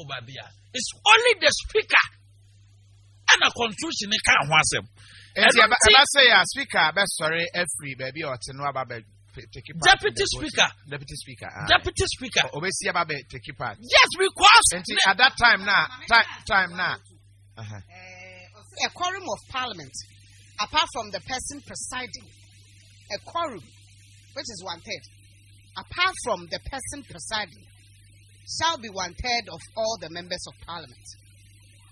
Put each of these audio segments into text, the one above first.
Babia. It's only the speaker and a constitution can't want them. And I say, speaker, best sorry, every baby or to know about Deputy Speaker. Deputy Speaker. Deputy Speaker. Obviously, about take part. Yes, because at that time now. A quorum of Parliament, apart from the person presiding, a quorum, which is 1/3, apart from the person presiding, shall be 1/3 of all the members of Parliament.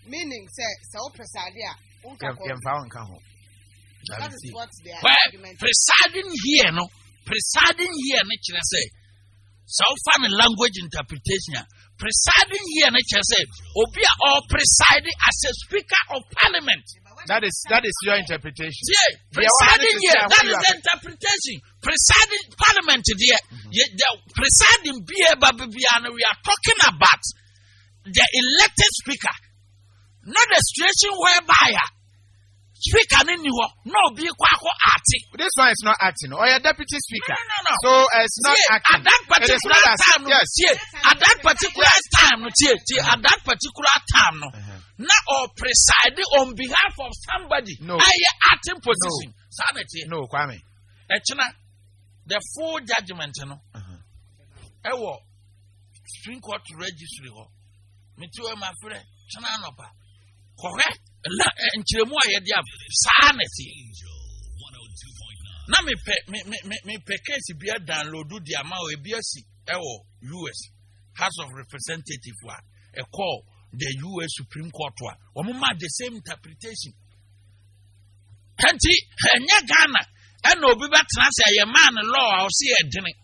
Meaning, say, so presidia. That is what they are arguing. Presiding here, no. Presiding here, nature say. So far, language interpretation. Presiding here, nature say. Obia or presiding as a Speaker of Parliament. That is your interpretation. Yeah, presiding here, that is the interpretation. Presiding Parliament here, the presiding Babiana, we are talking about the elected Speaker, not the situation whereby Speaker no be acting. This one is not acting. Or your deputy speaker. No. So it's not acting. At that particular time, yes. At that particular time, at that particular time, not or presiding on behalf of somebody. No. Acting position. Sanity. No, Kwame. The full judgment, Supreme Court registry. Me too, my friend. Chananopa. Correct. And Chilemoya dia sanity. Na me case be download the amount of BSc US House of Representatives a call the US Supreme Court one. The same interpretation. Kanti enya Ghana and obi betra say a man law or see a dinner.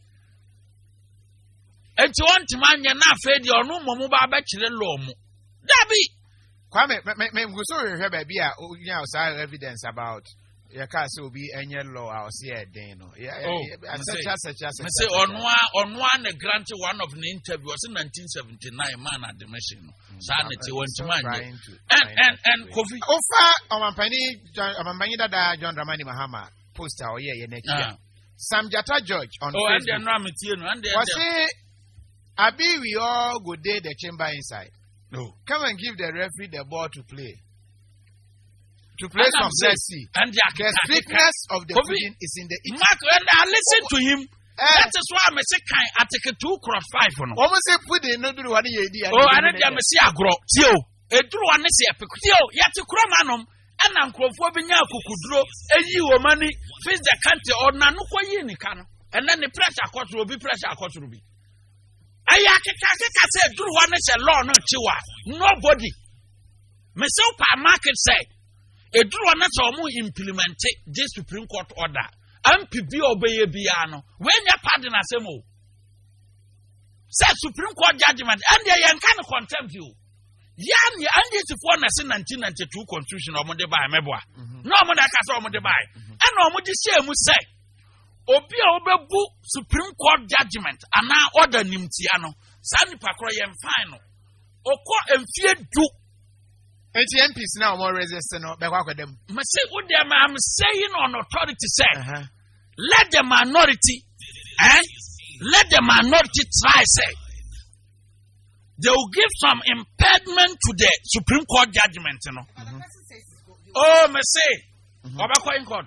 And to want to man na fe di onu mo ba ba chire law mu. Dabi Kwame, me so we baby evidence about your car so be any law or see a day no. Such say on one grant one of the interview was in 1979 man at the machine. Sanity went to man. And Kofi. Ofa Omampani Dada John Dramani Mahama poster or next year. Sam Jata George on Facebook. Was say Abi we all go day the chamber inside. No. Come and give the referee the ball to play. To play some mercy. And the strictness of the pudding is in the Mark, and I listen to him. That is why I'm saying I take a 2x5 on. Almost say pudding, no do one idea. Oh, I don't see a grow. Tio, a true one is a pictio, yet to Cromanum, and Uncle Fobinia could draw a you money, face the country or Nanuko Yinicano. And then the pressure court will be pressure court will be. I said, do one is a law, not you. Nobody. Myself, market said, a do one is almost implement this Supreme Court order. MPB obey Biano. When your partner Semo said Supreme Court judgment, and they can contempt you. Yan, and this is 1992 Constitution or Monday by Meboa. No one that can say by. And no one this year must say. Obi obebu Supreme Court judgment and now order nimtiano sani pakro yem final oko emfie du MPs now more resistant no be kwa them say I'm saying on authority say let the minority try say they will give some impediment to the Supreme Court judgment oh me say obakwa in court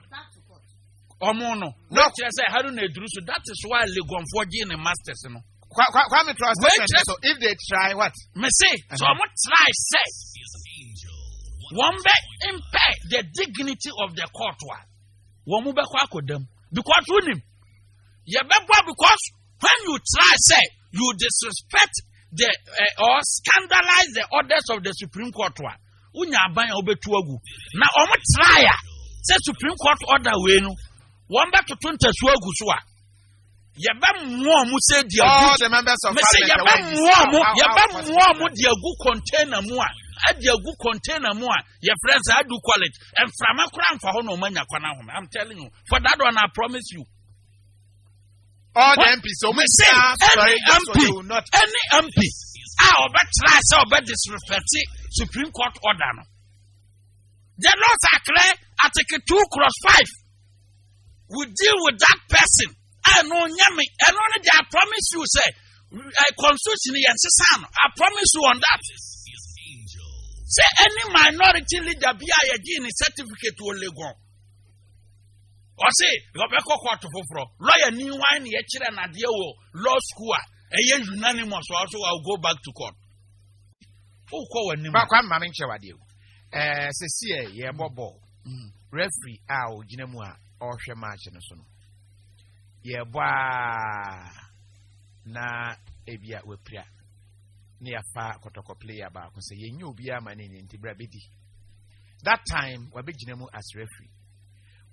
Omono. No, say how do they do so? That is why they go for getting a masters. No. So if they try what? Me say. So I'm not try say. One be impact the dignity of the court. One move back them because who him? You because when you try say you disrespect the or scandalize the orders of the Supreme Court. Unya ban obetuagu. Now I'm try say Supreme Court order we no. One back to 20 Swaguswa. Yabam warm, say, all the members of Yabam warm, dear good container more. At your good container more. Your friends, I do call it. And from a crown for Hono Mania Kwanahum. I'm telling you. For that one, I promise you. All the MPs, so we say, any MP. I'll bet try so bet disrespect Supreme Court order. The laws are clear. Article 2x5. We deal with that person. I know Yami, and only I promise you say, Constitution yes son. I promise you on that. Say any minority leader be a gene certificate to Legon. Or say, Rebecca Court for lawyer new wine yet and a deal law school. A year unanimous also I'll go back to court. Oh, call a name. Mamma Chawadi. Cecilia, yeah, Bobo. Referee, our Ginamua, or Shamash and so. Yeah, boy. Na ebia we pria ne afa kotoko player ba ko say yenyu bia mane ni ntibra bedi that time we begina mu as referee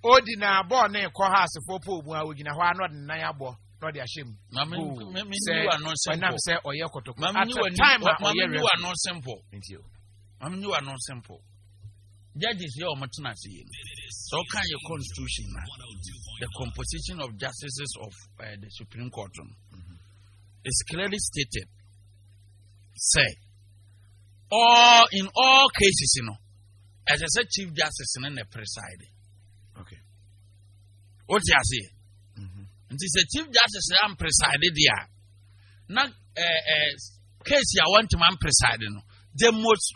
odi na ball na ko ha asefo po obu a ogina ho ano de nan abo no de ahyem me say oye kotoko at the time you are not simple ntio you are not simple judges here omatena say so can your constitution the composition of justices of the Supreme Court is clearly stated. Say, in all cases, you know, as I said, Chief Justice and the presiding. Okay. What do you say? And this is Chief Justice and presided there. Not case you want to man presiding. The most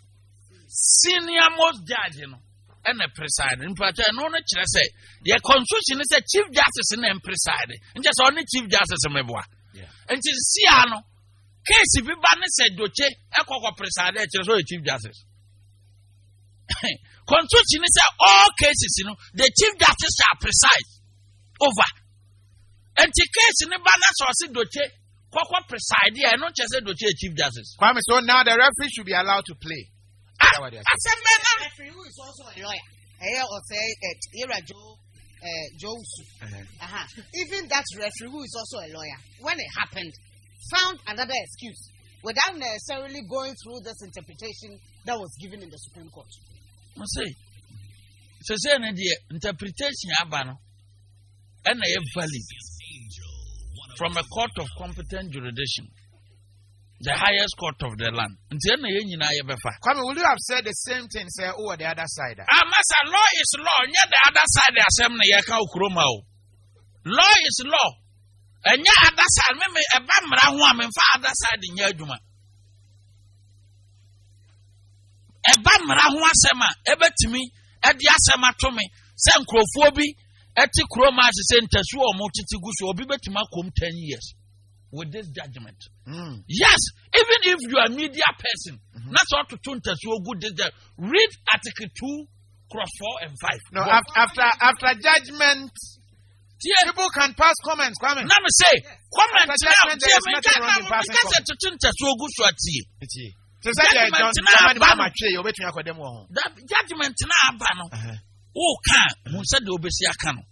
senior most judge, you know, and the presiding. But I know that I say, your constitution is a Chief Justice and presiding, and just only Chief Justice and Meboa. And it's Siano. Case if you said Doche, Eco preside, Chief Justice. Constitution is all cases, you know, the Chief Justice shall preside over. And the case in the balance or said Doche, Coco preside, yeah, not just a Doche Chief Justice. So now the referee should be allowed to play. A referee who is also a lawyer. Or say, Josu. Even that referee who is also a lawyer, when it happened, found another excuse without necessarily going through this interpretation that was given in the Supreme Court. I say, so say the interpretation abano and a valid from a court of competent jurisdiction. The highest court of the land. Come, will you have said the same thing, say, over the other side? Master, law is law, yet the other side, the assembly, law is law. And yet, other side, maybe a bamra woman for other side in Yaduma. A bamra wasema, ever to me, at the asama to me, some crowphobi, at the crowmas is sent to show multitude or be better to 10 years. With this judgment. Yes, even if you are a media person, that's what to turn to so good. Read Article 2, cross 4 and 5. No, after judgment, people can pass comments. Let me say, comments now. Judgment now, oh, can, who said the Obesiacano.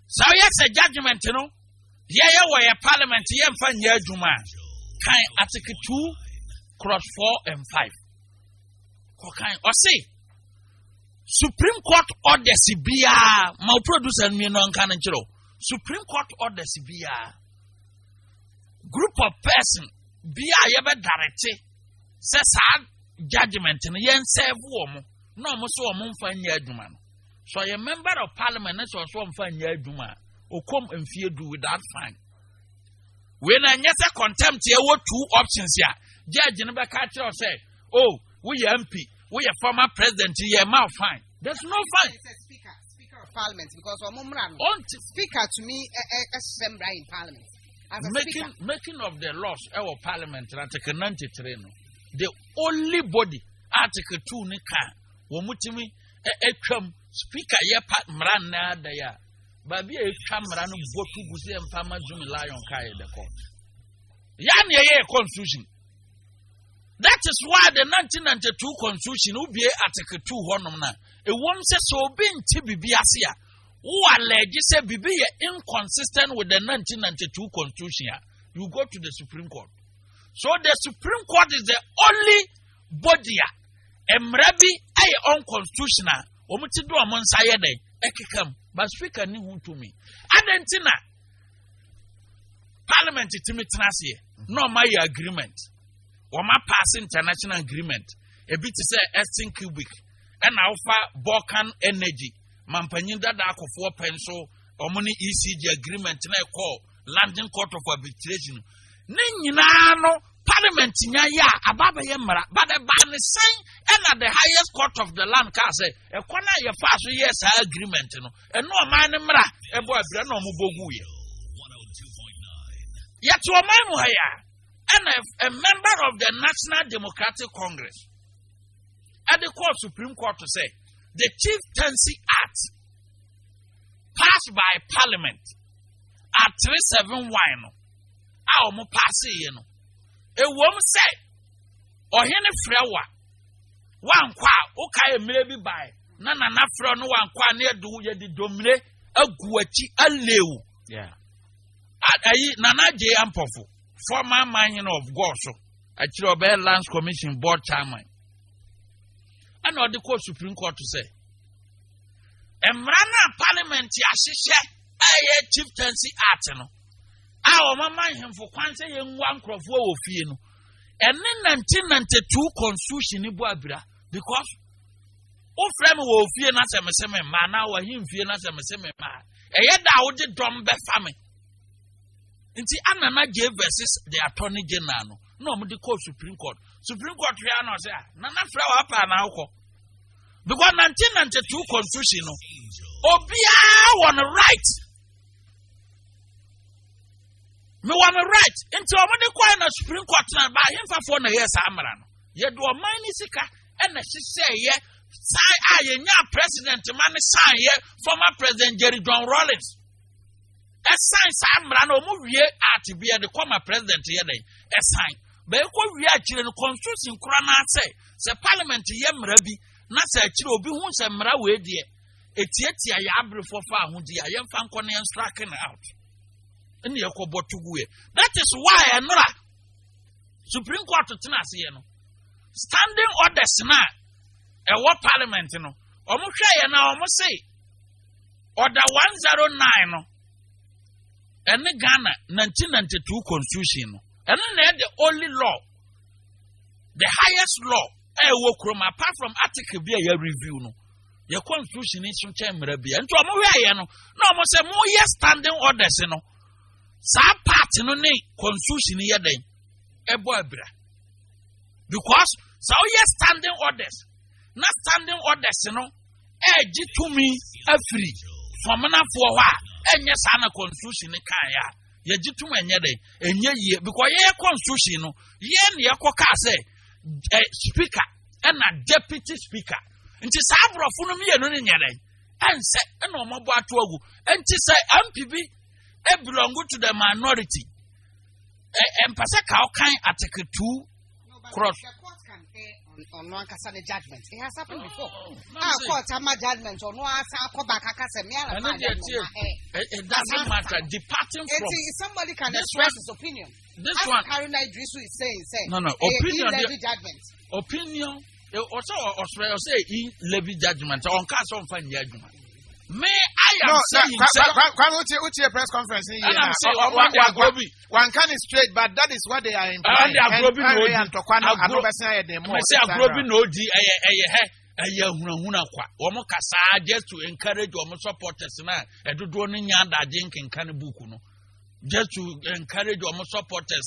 So, yes, a judgment, you know. Yeah, where parliament, yeah, fan year Juma. Kind Article 2, cross 4 and 5. Okay, or say Supreme Court order Sibia, my producer and me non canachero. Supreme Court order Sibia. Group of person be I ever directed. Says judgment and yen serve woman. No, so a month fan year Juma. So a member of parliament is also fan year Juma. Or come and fear do without fine. When I get a contempt, there were two options here. Judge never catch or say, oh, we MP, we are former president, here, mouth fine. There's no fine. Speaker of Parliament, because speaker to me, assembly in Parliament. Making of the laws, our Parliament, Article 93, the only body, Article 2, Nika, Womutimi, speaker, yeah, Pat Mrana, there. Baby, a camera no vote to and Pama Jumi lie on Kaya the court. Yan constitution. That is why the 1992 constitution will be Article 2 Honomna. A woman says so being Tibiasia, who alleged say be inconsistent with the 1992 constitution. You go to the Supreme Court. So the Supreme Court is the only body Emrabi a unconstitutional. Omutido amon sayede ekikam. But speaker ni who to me. Adentina Parliament timitrasi no my agreement. Or my pass international agreement. A bit to say Estin Cubic and Alpha Balkan Energy. Mampanida Dako 4 pencil or money ECG agreement and I call London Court of Arbitration. Ninano Parliament Nyaya Ababa Yemra, but a ban is saying and the highest court of the land can say a corner your fast years agreement, and no man mra a boy Brano Muboguya. Yet to a man and a member of the National Democratic Congress at the Supreme Court to say the Chieftaincy Act passed by Parliament at 37 wine. Our mo pass it, a woman say, or any flower. One qua, okay, maybe by Nana Nafro, no one qua near do ye the domine, a guachi, a leu. Yeah. Nana J. Ampofu, former mining of Gorso, a Chirobel Lands Commission board chairman. I know the Supreme Court to say. And Rana Parliament, Yashisha, a chieftaincy act. Our mamma him for quantity in one crop of Fieno. And then 1992 constitution in Buabra, because all frame will fear not a semi man, now him fear not a semi man. A yet I would drum be famine. Inti Anna gave versus the Attorney General. No, the court Supreme Court. Supreme Court, Rihanna say, Nana flower up an alcohol. Because 1992 constitution, Obia on the right. Me want me right. Into a money coin a Supreme Court by him for 4 years. Amaran. Yet do a mine sika and she say, yeah, say, I president, man, sign, yeah, former President Jerry John Rawlings. A sign, Samran, or move ye at to be the former president here, a sign. But we are children constitution, Kurana say, Parliament, yam rebi, not say, Chilo be who's a mrawe, dear. It's yet a yabri for far, who the I am found and striking out. That is why I know Supreme Court to Tenasiano standing orders now a what parliament no almost say now almost say order 109 and the Ghana 1992 constitution and then the only law the highest law apart from article be a review no your constitution is from chamber be and to no almost say more yes standing orders no. Sa part no ne constitution here then eboabra because so yes standing orders not standing orders no gi to me free from na for wa enye sa na constitution kan ya gi to me enye den enye ye because ye constitution no ye ne yakoka say speaker and a deputy speaker nti sa abrofo no me no ne nyere ense na omobo atoagu enti say MPB belong to the minority. And Pasaka kind Article 2 cross. The court can on one Cassandra judgment. It has happened before. Our court have judgment on one it doesn't matter. Departing from somebody can express his opinion. This one Karina Idrisu is saying, no, opinion judgment. Opinion also say levy judgment on cast on fine judgment. Me, I am saying, what's your press conference? One can is straight, but that is what they are implying. I just to encourage our supporters now. I do just to encourage our supporters,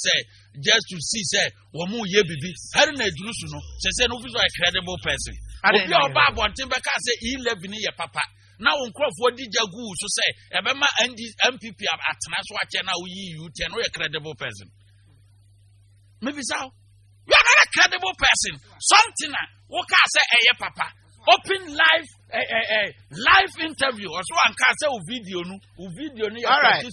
just to see, Wamu Yebi, Harina Drusuno, say, no, a credible person. I don't know about Timbaka, say, 11 year papa. Now, on crop for Dijagu, so say, Ebema and the MPP at Naswatch now you can a credible person. Maybe so. You are not a credible person. Something, what can I say, papa? Open live interview, or so one can say, video, no, video, all right.